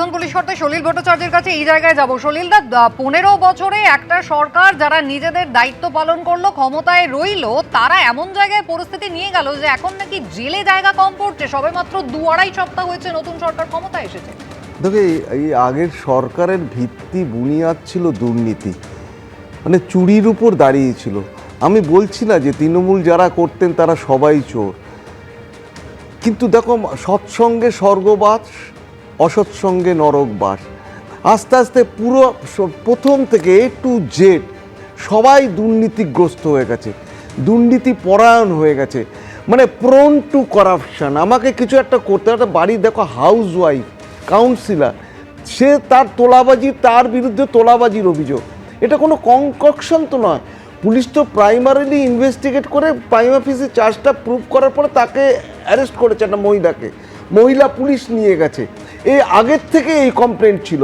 প্রাক্তন পুলিশ কর্তা সলিল ভট্টাচার্যের কাছে এই জায়গায় যাব। সলিল দা, 15 বছরে একটা সরকার যারা নিজেদের দায়িত্ব পালন করলো, ক্ষমতায় রইলো, তারা এমন জায়গায় পরিস্থিতি নিয়ে গেল যে এখন নাকি জেলে জায়গা কম পড়ছে। সবেমাত্র 2-2.5 সপ্তাহ হয়েছে নতুন সরকার ক্ষমতায় এসেছে। দেখো, এই আগের সরকারের ভিত্তি বুনিয়াদ ছিল দুর্নীতি, মানে চুরির উপর দাঁড়িয়েছিল। আমি বলছি না যে তৃণমূল যারা করতেন তারা সবাই চোর, কিন্তু দেখো সৎসঙ্গে স্বর্গবাস, অসৎসঙ্গে নরকবাস। আস্তে আস্তে পুরো প্রথম থেকে এ টু জেড সবাই দুর্নীতিগ্রস্ত হয়ে গেছে, দুর্নীতি পরায়ণ হয়ে গেছে, মানে প্রোন টু করাপশন। আমাকে কিছু একটা করতে, একটা বাড়ি দেখো, হাউস ওয়াইফ, কাউন্সিলর, সে তার তোলাবাজি, তার বিরুদ্ধে তোলাবাজির অভিযোগ। এটা কোনো কনকশন তো নয়। পুলিশ তো প্রাইমারিলি ইনভেস্টিগেট করে প্রাইম অফিসে চার্জটা প্রুভ করার পরে তাকে অ্যারেস্ট করেছে, একটা মহিলাকে, মহিলা পুলিশ নিয়ে গেছে। এই আগের থেকে এই কমপ্লেন্ট ছিল।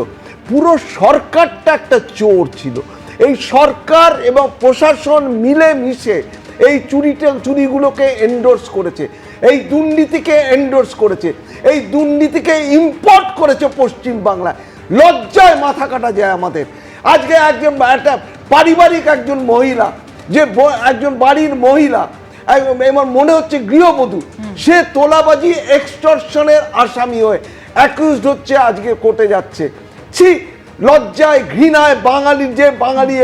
পুরো সরকারটা একটা চোর ছিল। এই সরকার এবং প্রশাসন মিলে মিশে এই চুরিগুলোকে এন্ডোর্স করেছে, এই দুর্নীতিকে এন্ডোর্স করেছে, এই দুর্নীতিকে ইম্পোর্ট করেছে পশ্চিম বাংলায়। লজ্জায় মাথা কাটা যায় আমাদের। আজকে একটা পারিবারিক একজন মহিলা, যে একজন বাড়ির মহিলা, আমার মনে হচ্ছে গৃহবধূ, সে তোলাবাজি এক্সটর্শনের আসামি হয়ে অ্যাকিউজড হচ্ছে, আজকে কোর্টে যাচ্ছে। ছি, লজ্জায় ঘৃণায় বাঙালির যে বাঙালি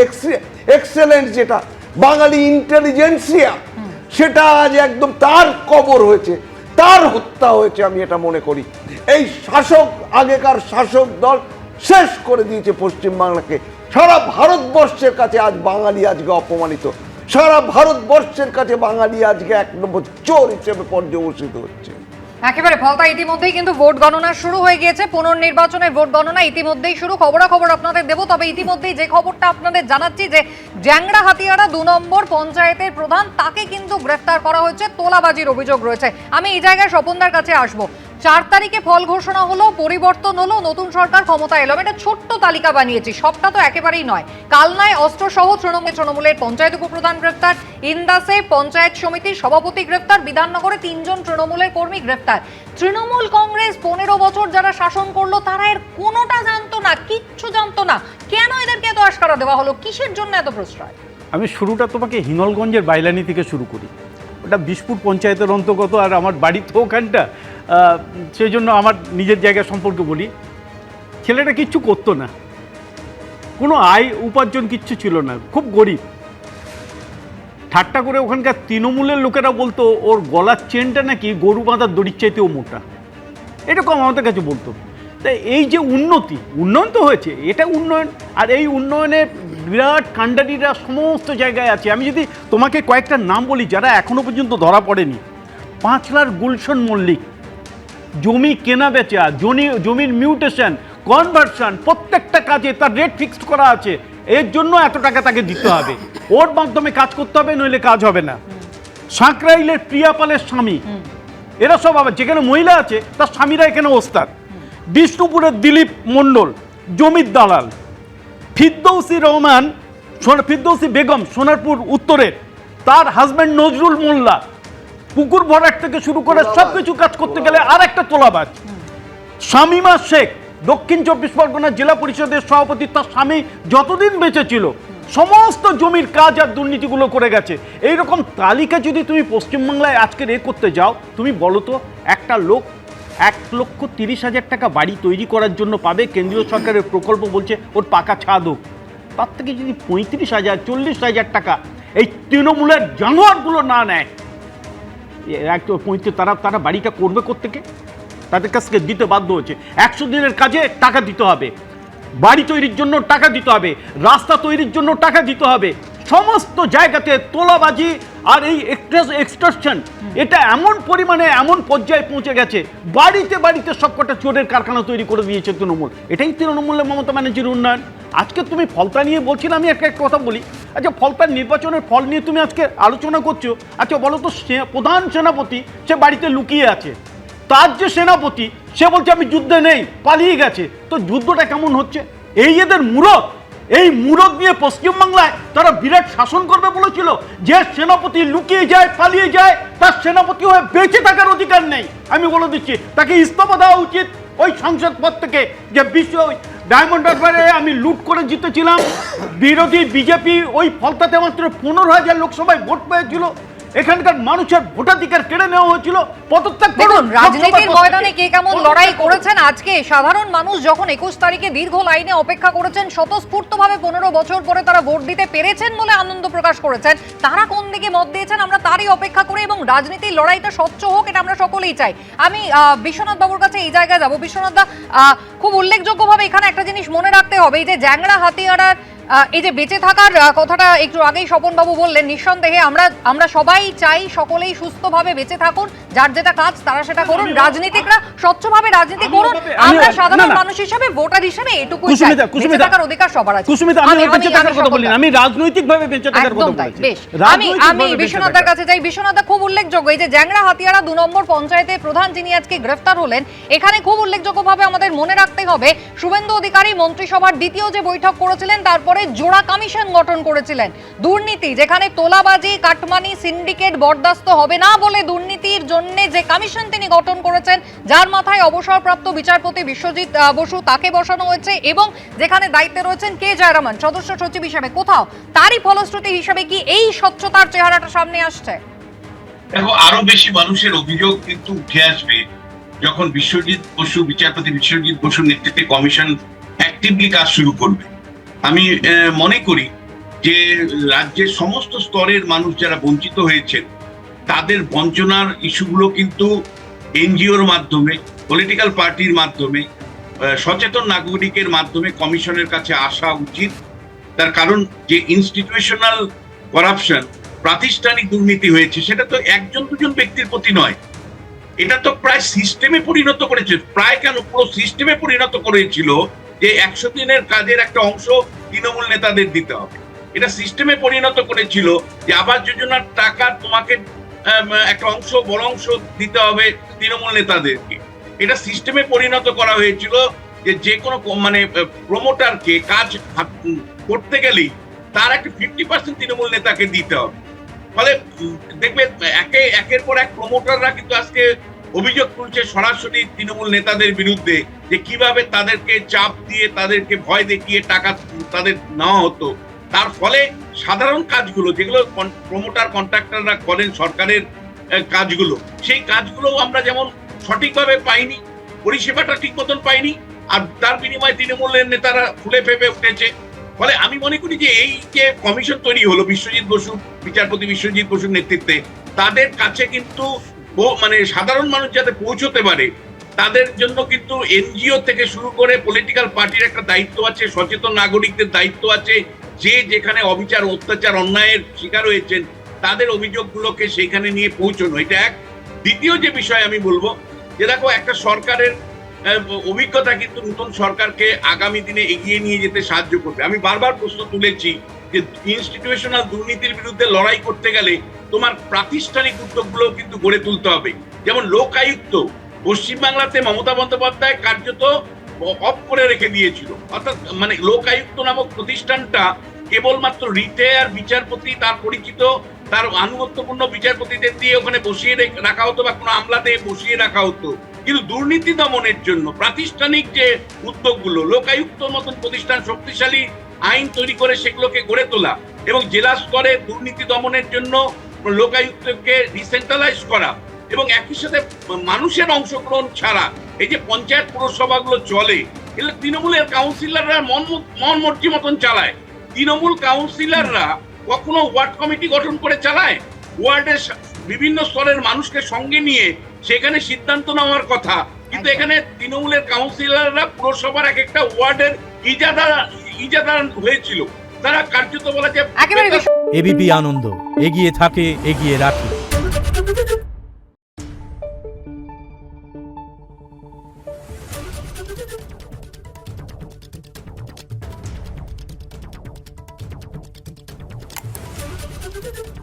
এক্সেলেন্স, যেটা বাঙালি ইন্টেলিজেন্সিয়া, সেটা আজ একদম তার কবর হয়েছে, তার হত্যা হয়েছে। আমি এটা মনে করি এই শাসক, আগেকার শাসক দল শেষ করে দিয়েছে পশ্চিমবাংলাকে। সারা ভারতবর্ষের কাছে আজ বাঙালি আজকে অপমানিত, সারা ভারতবর্ষের কাছে বাঙালি আজকে এক নম্বর চোর হিসেবে পর্যবসিত হচ্ছে। একেবারে ফলতা ইতিমধ্যেই কিন্তু ভোট গণনা শুরু হয়ে গিয়েছে। পুনর্নির্বাচনের ভোট গণনা ইতিমধ্যেই শুরু। খবরাখবর আপনাদের দেবো, তবে ইতিমধ্যেই যে খবরটা আপনাদের জানাচ্ছি যে জ্যাংড়া হাতিয়ারা 2 নম্বর পঞ্চায়েতের প্রধান, তাকে কিন্তু গ্রেফতার করা হয়েছে, তোলাবাজির অভিযোগ রয়েছে। আমি এই জায়গায় স্বপনদার কাছে আসবো। 4 তারিখে ফল ঘোষণা হলো, পরিবর্তন হলো, নতুন সরকার ক্ষমতা এলো। এটা ছোট্ট তালিকা বানিয়েছি, সবটা তো একেবারেই নয়। কালনায় অস্ত্রসহ তৃণমূলের পঞ্চায়েত উপপ্রধান গ্রেফতার, ইন্দাসে পঞ্চায়েত সমিতির সভাপতি গ্রেফতার, বিধাননগরে 3 জন তৃণমূলের কর্মী গ্রেফতার। তৃণমূল কংগ্রেস 15 বছর যারা শাসন করলো, তারা এর কোনোটা জানতো না, কিচ্ছু জানতো না। কেন এদেরকে এত আশকারা দেওয়া হলো? কিসের জন্য এত প্রশ্রয়? আমি শুরুটা তোমাকে হিঙ্গলগঞ্জের বাইলানি থেকে শুরু করি। ওটা বিশপুর পঞ্চায়েতের অন্তর্গত, আর আমার বাড়ি তো ওখানটা, সেই জন্য আমার নিজের জায়গা সম্পর্কে বলি। ছেলেটা কিচ্ছু করতো না, কোনো আয় উপার্জন কিচ্ছু ছিল না, খুব গরিব। ঠাট্টা করে ওখানকার তৃণমূলের লোকেরা বলতো ওর গলার চেনটা নাকি গরু বাঁধার দড়ির চাইতেও মোটা, এরকম আমাদের কাছে বলতো। তাই এই যে উন্নয়ন তো হয়েছে, এটা উন্নয়ন, আর এই উন্নয়নের বিরাট কাণ্ডারিরা সমস্ত জায়গায় আছে। আমি যদি তোমাকে কয়েকটা নাম বলি যারা এখনো পর্যন্ত ধরা পড়েনি: পাঁচলার গুলশন মল্লিক, জমি কেনা বেচা, জমির মিউটেশন, কনভার্সন, প্রত্যেকটা কাজে তার রেট ফিক্সড করা আছে। এর জন্য এত টাকা তাকে দিতে হবে, ওর মাধ্যমে কাজ করতে হবে, নইলে কাজ হবে না। সাঁকরাইলের প্রিয়াপালের স্বামী, এরা সব আবার যেখানে মহিলা আছে তার স্বামীরা এখানে ওস্তাদ। বিষ্ণুপুরের দিলীপ মণ্ডল, জমির দালাল। ফিরদৌসি বেগম সোনারপুর উত্তরের, তার হাজব্যান্ড নজরুল মোল্লা, পুকুর ভরাট থেকে শুরু করে সবকিছু কাজ করতে গেলে আর একটা তোলাবাজ। শামিমা শেখ, দক্ষিণ 24 পরগনা জেলা পরিষদের সভাপতি, তার স্বামী যতদিন বেঁচে ছিল সমস্ত জমির কাজ আর দুর্নীতিগুলো করে গেছে। এইরকম তালিকা যদি তুমি পশ্চিমবাংলায় আজকের করতে যাও, তুমি বলো তো একটা লোক 1,30,000 টাকা বাড়ি তৈরি করার জন্য পাবে, কেন্দ্রীয় সরকারের প্রকল্প বলছে ওর পাকা ছাদ হোক, তার থেকে যদি 35,000 40,000 টাকা এই তৃণমূলের জানোয়ারগুলো না নেয়, তারা বাড়িটা করবে কোত্থেকে? তাদের কাছ থেকে দিতে বাধ্য হচ্ছে। 100 দিনের কাজে টাকা দিতে হবে, বাড়ি তৈরির জন্য টাকা দিতে হবে, রাস্তা তৈরির জন্য টাকা দিতে হবে। সমস্ত জায়গাতে তোলাবাজি আর এই এক্সটর্শন, এটা এমন পরিমাণে এমন পর্যায়ে পৌঁছে গেছে, বাড়িতে বাড়িতে সবকটা চোরের কারখানা তৈরি করে দিয়েছে তৃণমূল। এটাই তৃণমূলের মমতা ব্যানার্জির উন্নয়ন। আজকে তুমি ফলতা নিয়ে বলছিলাম, আমি একটা কথা বলি। আচ্ছা, ফলতার নির্বাচনের ফল নিয়ে তুমি আজকে আলোচনা করছো। আচ্ছা বলো তো, প্রধান সেনাপতি সে বাড়িতে লুকিয়ে আছে, তার যে সেনাপতি সে বলছে আমি যুদ্ধে নেই, পালিয়ে গেছে। তো যুদ্ধটা কেমন হচ্ছে? এই এদের মূরত, এই মূরত নিয়ে পশ্চিমবাংলায় তারা বিরাট শাসন করবে বলেছিল। যে সেনাপতি লুকিয়ে যায়, পালিয়ে যায়, তার সেনাপতি হয়ে বেঁচে থাকার অধিকার নেই। আমি বলে দিচ্ছি, তাকে ইস্তফা দেওয়া উচিত, ওই সংসদ পদ থেকে যে ডায়মন্ড হারবারে আমি লুট করে জিতেছিলাম, বিরোধী বিজেপি ওই ফলতাতে মাত্র 15,000 লোকসভায় ভোট পেয়েছিল, এখানকার মানুষের ভোটাধিকার কেড়ে নেওয়া হয়েছিল, পদত্যাগ দেখুন রাজনীতির ময়দানে কে কেমন লড়াই করেছেন। আজকে সাধারণ মানুষ যখন 21 তারিখে দীর্ঘ লাইনে অপেক্ষা করেছেন, স্বতঃস্ফূর্তভাবে 15 বছর পরে তারা ভোট দিতে পেরেছেন বলে আনন্দ প্রকাশ করেছেন, তারা কোন দিকে মত দিয়েছেন আমরা তারই অপেক্ষা করি এবং রাজনীতির লড়াইটা স্বচ্ছ হোক, এটা আমরা সকলেই চাই। আমি বিশ্বনাথ বাবুর কাছে এই জায়গায় যাব। বিশ্বনাথ দা, খুব উল্লেখযোগ্যভাবে এখানে একটা জিনিস মনে রাখতে হবে, এই যে জ্যাংড়া হাতিয়ারার এই যে বেঁচে থাকার কথাটা একটু আগেই স্বপন বাবু বললেন, নিঃসন্দেহে আমরা সবাই চাই সকলেই সুস্থভাবে বেঁচে থাকুন, যার যেটা কাজ তারা সেটা করুন, রাজনীতিকরা স্বচ্ছভাবে রাজনীতি করুন, আমরা সাধারণ মানুষ হিসেবে ভোটার হিসেবে এটুকুই চাই, বেঁচে থাকার অধিকার সবার আছে। আমি রাজনৈতিকভাবে বেঁচে থাকার কথা বলেছি। বেশ, আমি বিশ্বনাথের কাছে যাই। বিশ্বনাথ, খুব উল্লেখযোগ্য এই যে জ্যাংড়া হাতিয়ারা 2 নম্বর পঞ্চায়েতের প্রধান যিনি আজকে গ্রেফতার হলেন, এখানে খুব উল্লেখযোগ্যভাবে আমাদের মনে রাখতে হবে শুভেন্দু অধিকারী মন্ত্রিসভার দ্বিতীয় যে বৈঠক করেছিলেন তারপরে জোড়া কমিশন গঠন করেছিলেন। দুর্নীতি যেখানে তোলাবাজি, কাটমানি, সিন্ডিকেট বরদাস্ত হবে না বলে দুর্নীতির জন্য যে কমিশন তিনি গঠন করেছেন, যার মাথায় অবসরপ্রাপ্ত বিচারপতি বিশ্বজিৎ বসু, তাকে বসানো হয়েছে এবং যেখানে দায়িত্বে রয়েছেন কে জয়রামান সদস্য সচিব হিসেবে, কোথাও তারই ফলশ্রুতি হিসেবে কি এই স্বচ্ছতার চেহারাটা সামনে আসছে? দেখো, আরো বেশি মানুষের অভিযোগ কিন্তু উঠে আসবে যখন বিচারপতি বিশ্বজিৎ বসুর নেতৃত্বে কমিশন অ্যাক্টিভলি কাজ শুরু করবে। আমি মনে করি যে রাজ্যের সমস্ত স্তরের মানুষ যারা বঞ্চিত হয়েছেন তাদের বঞ্চনার ইস্যুগুলো কিন্তু এনজিওর মাধ্যমে, পলিটিক্যাল পার্টির মাধ্যমে, সচেতন নাগরিকের মাধ্যমে কমিশনের কাছে আসা উচিত। তার কারণ যে ইনস্টিটিউশনাল করাপশন, প্রাতিষ্ঠানিক দুর্নীতি হয়েছে, সেটা তো একজন দুজন ব্যক্তির প্রতি নয়, এটা তো প্রায় সিস্টেমে পরিণত করেছে। প্রায় কেন, পুরো সিস্টেমে পরিণত করেছিল যে 100 দিনের কাজের একটা অংশ তৃণমূল নেতাদের দিতে হবে। এটা সিস্টেমে পরিণত করেছিল যে আবাস যোজনার টাকা তোমাকে একটা অংশ, বড় অংশ দিতে হবে তৃণমূল নেতাদেরকে। এটা সিস্টেমে পরিণত করা হয়েছিল যে কোনো মানে প্রমোটারকে কাজ করতে গেলেই তার একটা 50% তৃণমূল নেতাকে দিতে হবে। ফলে দেখবে একের পর এক প্রমোটাররা কিন্তু আজকে অভিযোগ তুলছে সরাসরি তৃণমূল নেতাদের বিরুদ্ধে যে কিভাবে তাদেরকে চাপ দিয়ে, তাদেরকে ভয় দেখিয়ে টাকা তাদের নেওয়া হতো। তার ফলে সাধারণ কাজগুলো যেগুলো প্রমোটার কন্ট্রাক্টররা করেন, সরকারের কাজগুলো, সেই কাজগুলো আমরা যেমন সঠিকভাবে পাইনি, পরিষেবাটা ঠিক মতন পাইনি, আর তার বিনিময়ে তৃণমূলের নেতারা ফুলে ফেপে উঠেছে। ফলে আমি মনে করি যে এই যে কমিশন তৈরি হলো বিচারপতি বিশ্বজিৎ বসুর নেতৃত্বে, তাদের কাছে কিন্তু মানে সাধারণ মানুষ যাতে পৌঁছতে পারে তাদের জন্য কিন্তু এনজিও থেকে শুরু করে পলিটিক্যাল পার্টির একটা দায়িত্ব আছে, সচেতন নাগরিকদের দায়িত্ব আছে, যে যেখানে অবিচার, অত্যাচার, অন্যায়ের শিকার হয়েছেন তাদের অভিযোগগুলোকে সেইখানে নিয়ে পৌঁছানো। এটা এক। দ্বিতীয় যে বিষয় আমি বলবো যে দেখো, একটা সরকারের অভিজ্ঞতা কিন্তু নতুন সরকারকে আগামী দিনে এগিয়ে নিয়ে যেতে সাহায্য করবে। আমি বারবার প্রশ্ন তুলেছি যে ইনস্টিটিউশনাল দুর্নীতির বিরুদ্ধে লড়াই করতে গেলে তোমার প্রাতিষ্ঠানিক উদ্যোগগুলো কিন্তু গড়ে তুলতে হবে। যেমন লোকায়ুক্ত পশ্চিমবাংলাতে মমতা বন্দ্যোপাধ্যায় কার্যত অফ করে রেখে দিয়েছিল, অর্থাৎ মানে লোকায়ুক্ত নামক প্রতিষ্ঠানটা কেবলমাত্র রিটায়ার বিচারপতি, তার পরিচিত, তার আনুগত্যপূর্ণ বিচারপতিদের দিয়ে ওখানে বসিয়ে রাখা হতো বা কোনো আমলাতে বসিয়ে রাখা হতো। কিন্তু দুর্নীতি দমনের জন্য প্রাতিষ্ঠানিক যে উদ্যোগগুলো, লোকায়ুক্তর মতন প্রতিষ্ঠান শক্তিশালী আইন তৈরি করে সেগুলোকে গড়ে তোলা এবং জেলা স্তরে দুর্নীতি দমনের জন্য লোকায়ুক্তকে ডিসেন্ট্রালাইজ করা এবং একই সাথে মানুষের অংশগ্রহণ ছাড়া এই যে পঞ্চায়েত পুরসভাগুলো চলে, এগুলো তৃণমূলের কাউন্সিলররা মন মর্জি মতন চালায়। তৃণমূল কাউন্সিলররা কখনো ওয়ার্ড কমিটি গঠন করে চালায়? ওয়ার্ডের বিভিন্ন স্তরের মানুষকে সঙ্গে নিয়ে সেখানে সিদ্ধান্ত নেওয়ার কথা, কিন্তু এখানে তৃণমূলের কাউন্সিলররা পুরসভার এক একটা ওয়ার্ডের ইজাদার হয়েছিল। তারা কার্যত বলা যায় এবিপি আনন্দ, এগিয়ে থাকে, এগিয়ে রাখে। Thank you.